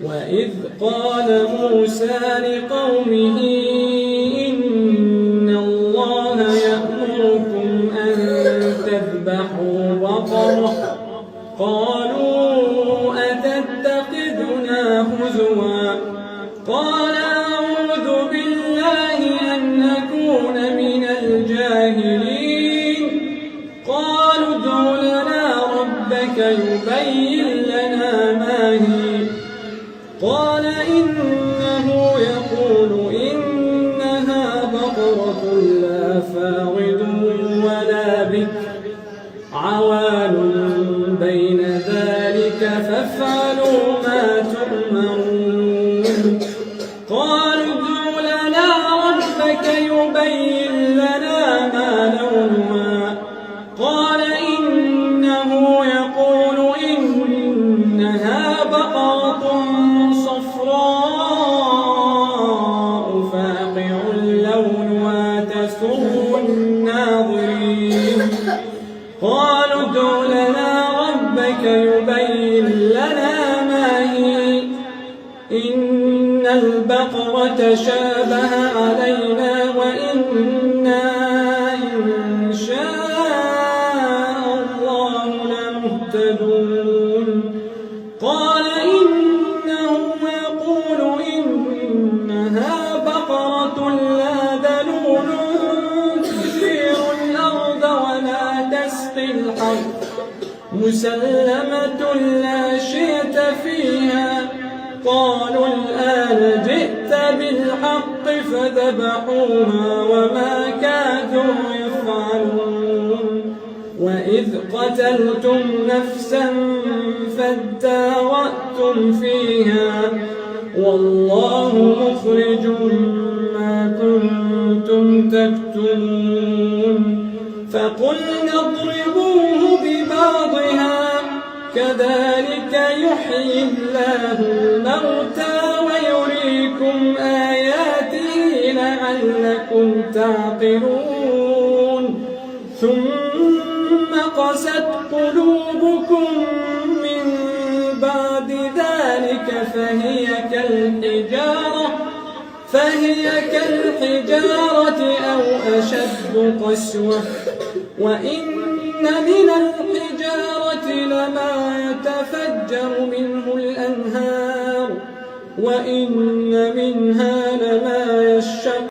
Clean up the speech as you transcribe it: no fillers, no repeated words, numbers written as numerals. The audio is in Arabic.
وإذ قال موسى لقومه إن الله يأمركم أن تذبحوا بقرة قالوا أتتخذنا هزوا قال أعوذ بالله أن أكون من الجاهلين قالوا ادع لنا ربك يبين لنا ما هي قال إنه يقول إنها بقرة لا فارض ولا بكر عوان بين ذلك فافعلوا ما تؤمرون قالوا ادع لنا ربك يبين لنا ما لونها قال إنه يقول إنها بقرة صفراء فاقع لونها تسر الناظرين قالوا ادع لنا ربك يبين لنا ما هي إن البقرة شابه علينا وإنا إن شاء الله لمهتدون قال إنه يقول إنها بقرة لا ذلول تثير الأرض ولا تسقي الحرث مسلمة لا شية فيها قالوا الآن جئت بالحق فذبحوها وما كادوا يفعلون وإذ قتلتم نفسا فادارأتم فيها والله مخرج ما كنتم تكتمون فقلنا اضربوه ببعضها كذلك يحيي الله الموتى ويريكم آياته لعلكم تعقلون ثم قست قلوبكم من بعد ذلك فهي كالحجارة أو أشد قسوة وإن من الحجارة لما يتفجر منه الأنهار وإن منها لما يشقق